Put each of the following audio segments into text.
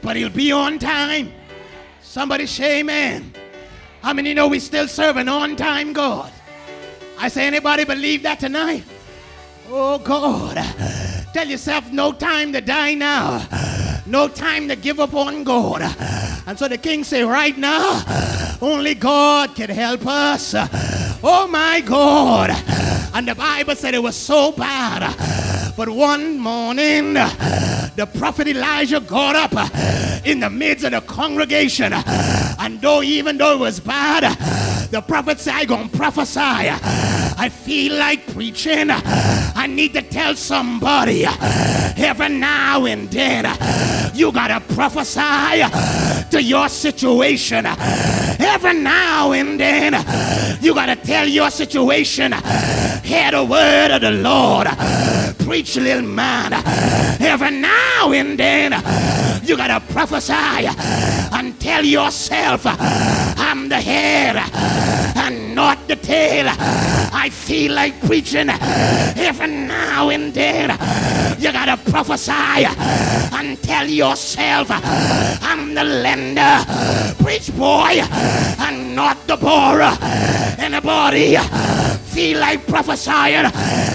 But he'll be on time. Somebody say amen. How many know we still serve an on-time God? I say, anybody believe that tonight? Oh God, tell yourself no time to die now. No time to give up on God. And so the king say, right now, only God can help us. Oh my God. And the Bible said it was so bad. But one morning, the prophet Elijah got up in the midst of the congregation. And even though it was bad, the prophet said, I'm going to prophesy. I feel like preaching. I need to tell somebody every now and then you got to prophesy to your situation. Every now and then you got to tell your situation, hear the word of the Lord. Preach, little man. Every now and then you got to prophesy and tell yourself, I'm the head and not the tail. I feel like preaching. Every now and then you got to prophesy and tell yourself, I'm the lender. Preach, boy, and not the borrower. Anybody feel like prophesying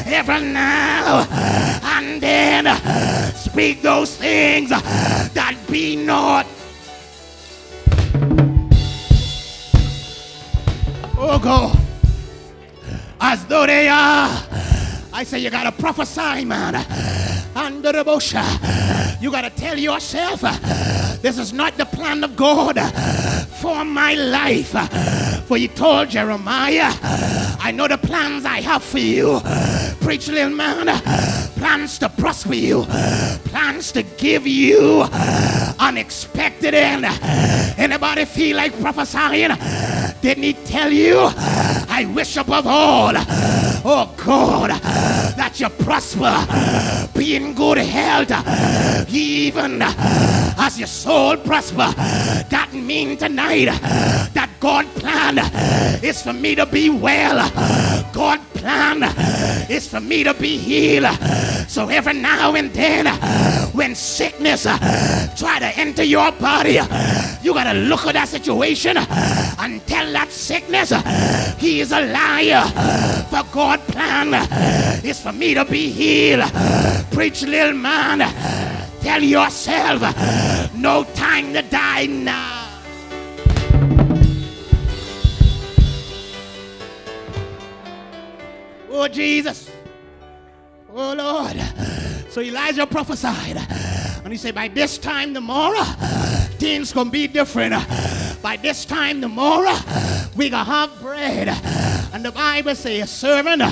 every now and then? Speak those things that be not. Oh God, as though they are. I say you gotta prophesy, man. Under the bush, you gotta tell yourself, this is not the plan of God for my life. For he told Jeremiah, I know the plans I have for you. Preach, little man. Plans to prosper you, plans to give you unexpected end. Anybody feel like prophesying? Didn't he tell you, I wish above all, oh God, that you prosper, be in good health, even as your soul prosper? That means tonight that God's plan is for me to be well. God's plan is for me to be healed. So every now and then when sickness try to enter your body, you gotta look at that situation and tell that sickness he is a liar. For God's plan is for me to be healed. Preach, little man. Tell yourself, no time to die now. Oh Jesus, oh Lord. So Elijah prophesied, and he said, by this time tomorrow, things gonna be different. By this time tomorrow, we gonna have bread. And the Bible says, a servant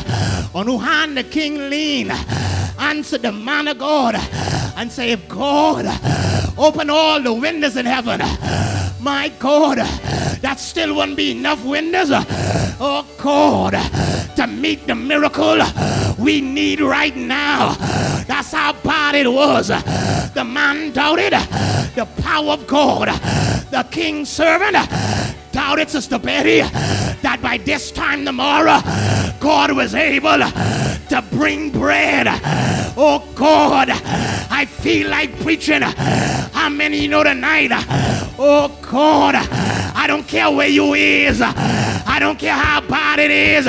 on whose hand the king leaned answered the man of God and say, if God open all the windows in heaven, my God, that still wouldn't be enough windows, oh God, to meet the miracle we need right now. That's how bad it was. The man doubted the power of God. The king's servant doubted, Sister Betty, that by this time tomorrow God was able to bring bread. Oh God, I feel like preaching. How many you know tonight? Oh God, I don't care where you is. I don't care how bad it is.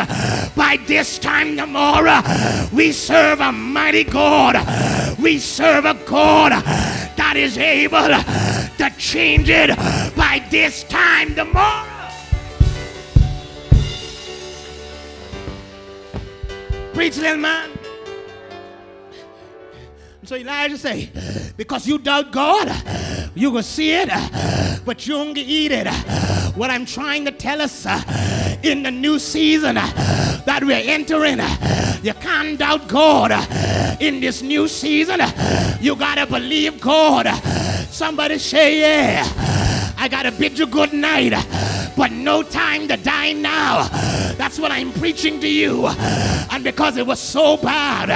By this time tomorrow, we serve a mighty God. We serve a God that is able to change it by this time tomorrow. Preach, little man. So Elijah say, because you doubt God, you will see it, but you won't eat it. What I'm trying to tell us in the new season that we're entering, you can't doubt God. In this new season, you gotta believe God. Somebody say, yeah, I gotta bid you good night, but no time to die now. That's what I'm preaching to you. And because it was so bad,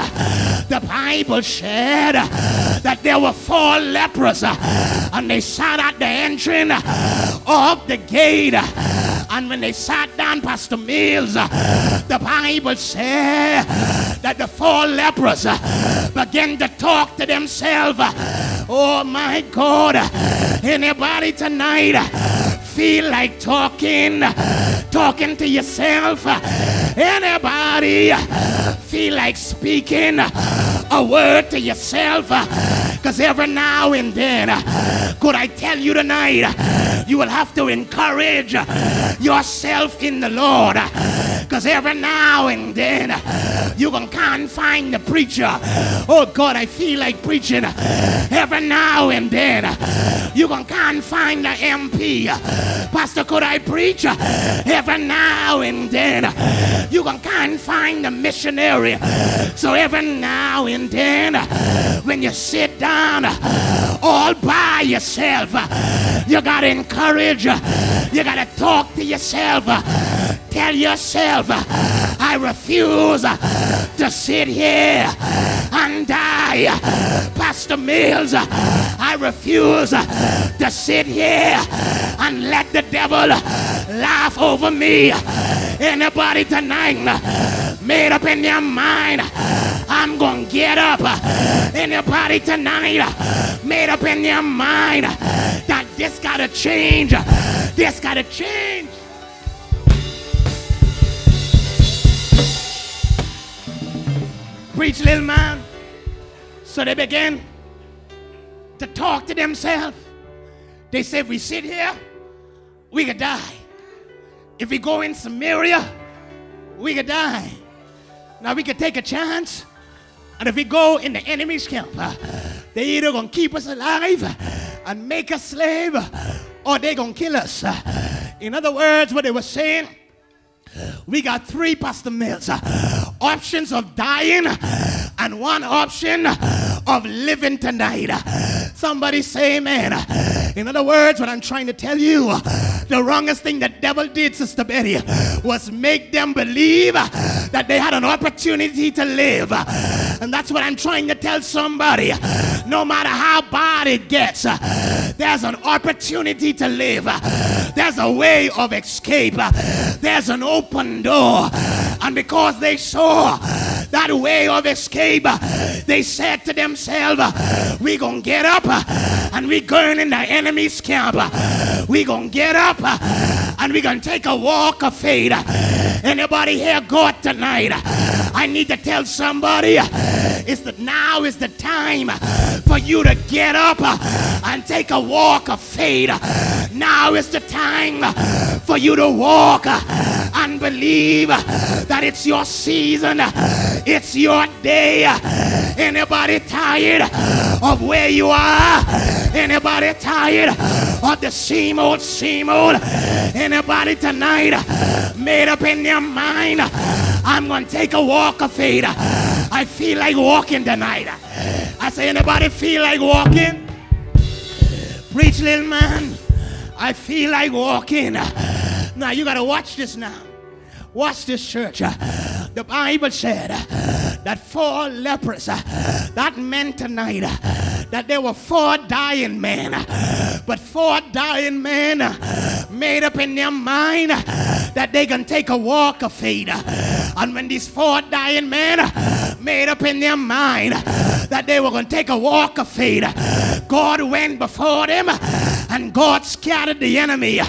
the Bible said that there were 4 lepers, and they sat at the entrance of the gate. And when they sat down, Pastor Mills, the Bible said that the 4 lepers began to talk to themselves. Oh my God, anybody tonight feel like talking to yourself? Anybody feel like speaking a word to yourself? Because every now and then, could I tell you tonight, you will have to encourage yourself in the Lord. Because every now and then, you can't find the preacher. Oh God, I feel like preaching. Every now and then, you can't find the MP. Pastor, could I preach? Every now and then, you can't find the missionary. So every now and then, when you sit down all by yourself, you gotta encourage, you gotta talk to yourself. Tell yourself, I refuse to sit here and die. Pastor Mills, I refuse to sit here and let the devil laugh over me. Anybody tonight made up in your mind, I'm gonna get up? Anybody tonight made up in your mind that this gotta change? This gotta change. Preach, little man. So they began to talk to themselves. They said, if we sit here, we could die. If we go in Samaria, we could die. Now we could take a chance. And if we go in the enemy's camp, they either gonna keep us alive and make us slave, or they gonna kill us. In other words, what they were saying, we got 3, Pastor Mills, options of dying and 1 option of living tonight. Somebody say amen. In other words, what I'm trying to tell you, the wrongest thing the devil did, Sister Betty, was make them believe that they had an opportunity to live. And that's what I'm trying to tell somebody. No matter how bad it gets, there's an opportunity to live. There's a way of escape. There's an open door. And because they saw that way of escape, they said to themselves, we gonna get up and we going in the enemy's camp. We gonna get up and we gonna take a walk of faith. Anybody hear God tonight? I need to tell somebody, now is the time for you to get up and take a walk of faith. Now is the time for you to walk and believe that it's your season, it's your day. Anybody tired of where you are? Anybody tired of the same old? Anybody tonight made up in their mind, I'm going to take a walk of faith? I feel like walking tonight. I say, anybody feel like walking? Preach, little man. I feel like walking. Now you got to watch this now. Watch this, church. The Bible said that 4 lepers, that meant tonight that there were 4 dying men. But 4 dying men made up in their mind that they can take a walk of faith. And when these 4 dying men made up in their mind that they were going to take a walk of faith, God went before them and God scattered the enemy.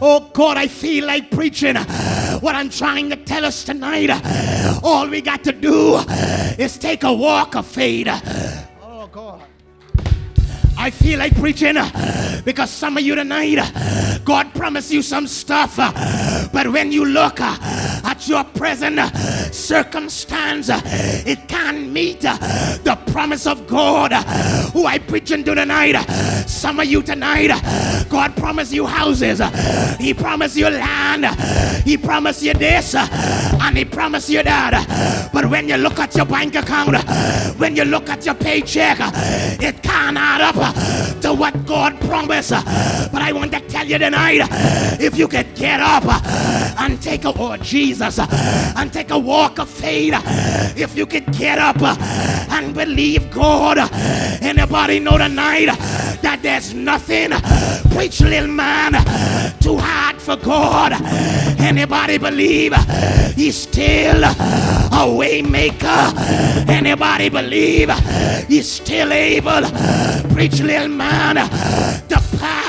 Oh God, I feel like preaching what I'm trying to tell us tonight. All we got to do is take a walk of faith. Oh God, I feel like preaching because some of you tonight, God promised you some stuff, but when you look at your present circumstance, it can't meet the promise of God. Who I preaching to tonight? Some of you tonight, God promised you houses, He promised you land, He promised you this, and He promised you that. But when you look at your bank account, when you look at your paycheck, it can't add up to what God promised. But I want to tell you tonight, if you could get up and take a and take a walk of faith, if you could get up and believe God. Anybody know tonight that there's nothing, preach, little man, too hard for God? Anybody believe He's still a a way maker. Anybody believe he's still able? Preach, little man, the power